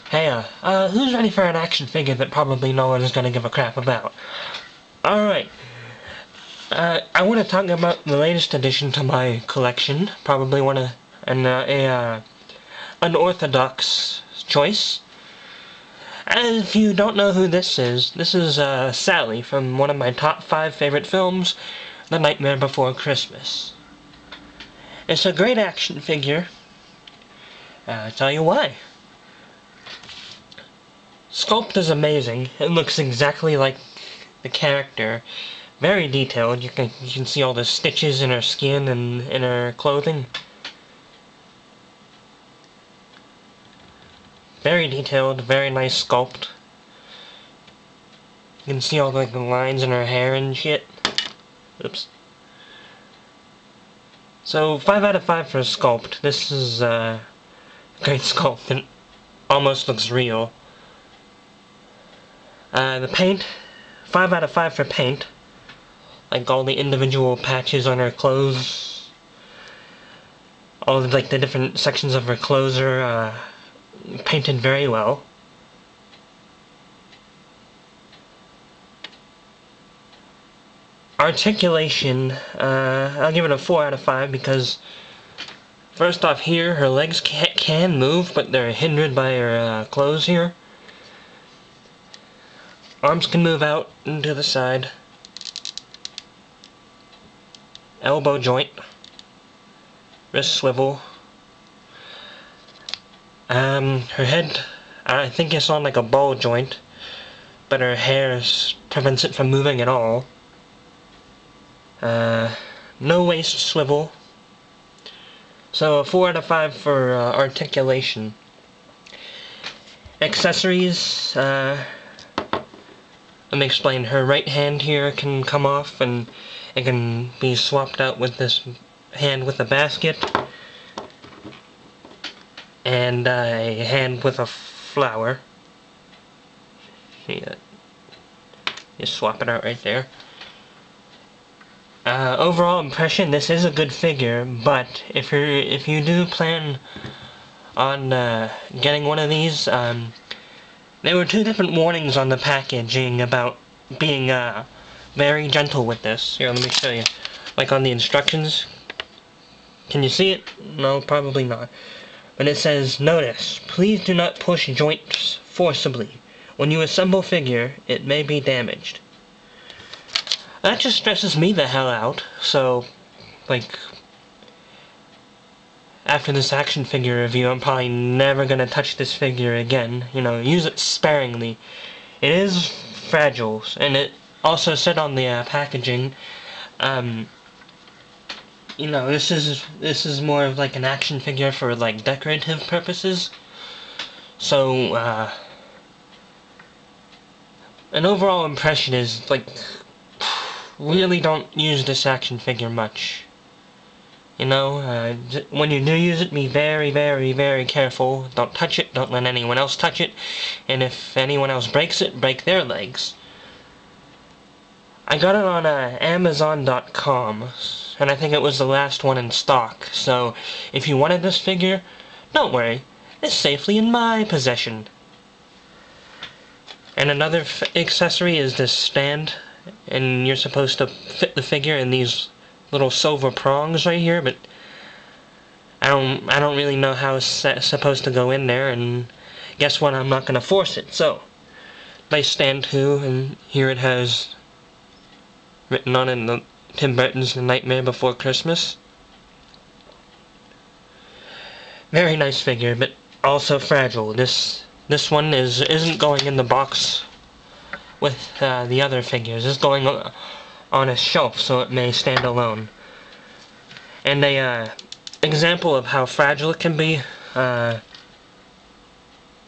Hey, who's ready for an action figure that probably no one is gonna give a crap about? Alright, I want to talk about the latest addition to my collection. Probably an unorthodox choice. And if you don't know who this is Sally from one of my top 5 favorite films, The Nightmare Before Christmas. It's a great action figure. I'll tell you why. Sculpt is amazing. It looks exactly like the character. Very detailed. You can see all the stitches in her skin and in her clothing. Very detailed, very nice sculpt. You can see all like the lines in her hair and shit. Oops. So 5 out of 5 for sculpt. This is great sculpt. It almost looks real. The paint, 5 out of 5 for paint. Like all the individual patches on her clothes. All of like the different sections of her clothes are painted very well. Articulation, I'll give it a 4 out of 5 because first off here, her legs can move, but they're hindered by her clothes here. Arms can move out and to the side. Elbow joint. Wrist swivel. Her head, I think it's on like a ball joint, but her hair prevents it from moving at all. No waist swivel. So a 4 out of 5 for articulation. Accessories, let me explain. Her right hand here can come off and it can be swapped out with this hand with a basket. And a hand with a flower. See that? You swap it out right there. Overall impression, this is a good figure, but if you do plan on getting one of these, there were 2 different warnings on the packaging about being very gentle with this. Here, let me show you. Like on the instructions. Can you see it? No, probably not. But it says, "Notice, please do not push joints forcibly. When you assemble figure, it may be damaged." That just stresses me the hell out, so, like, after this action figure review, I'm probably never gonna touch this figure again. You know, use it sparingly. It is fragile, and it also said on the packaging, you know, this is more of like an action figure for like decorative purposes. So an overall impression is like, really don't use this action figure much. You know, when you do use it, be very, very, very careful. Don't touch it. Don't let anyone else touch it. And if anyone else breaks it, break their legs. I got it on Amazon.com, and I think it was the last one in stock, so if you wanted this figure, don't worry, it's safely in my possession. And another accessory is this stand, and you're supposed to fit the figure in these little silver prongs right here, but I don't really know how it's supposed to go in there, and guess what, I'm not gonna force it, so nice stand too, and here it has written on it, Tim Burton's The Nightmare Before Christmas. Very nice figure, but also fragile. This one isn't going in the box with the other figures. It's going on a shelf, so it may stand alone. And a example of how fragile it can be.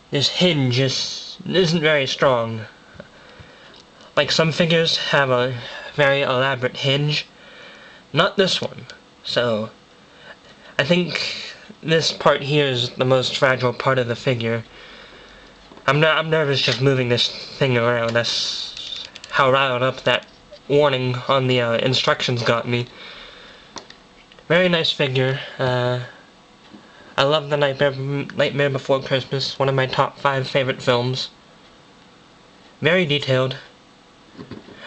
This hinge isn't very strong. Like some figures have a very elaborate hinge. Not this one. So I think this part here is the most fragile part of the figure. I'm nervous just moving this thing around. That's how riled up that warning on the instructions got me. Very nice figure. I love The Nightmare Before Christmas, one of my top 5 favorite films. Very detailed.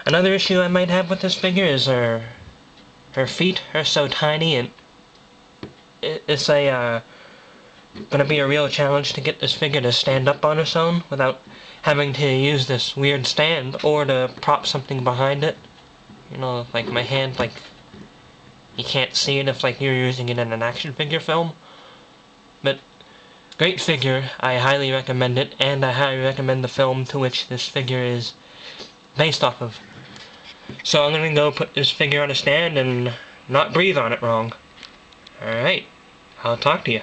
Another issue I might have with this figure is her feet are so tiny, and it's gonna be a real challenge to get this figure to stand up on its own without having to use this weird stand or to prop something behind it. You know, like my hand, like, you can't see it if, like, you're using it in an action figure film. But, great figure, I highly recommend it, and I highly recommend the film to which this figure is based off of. So I'm gonna go put this figure on a stand and not breathe on it wrong. Alright, I'll talk to you.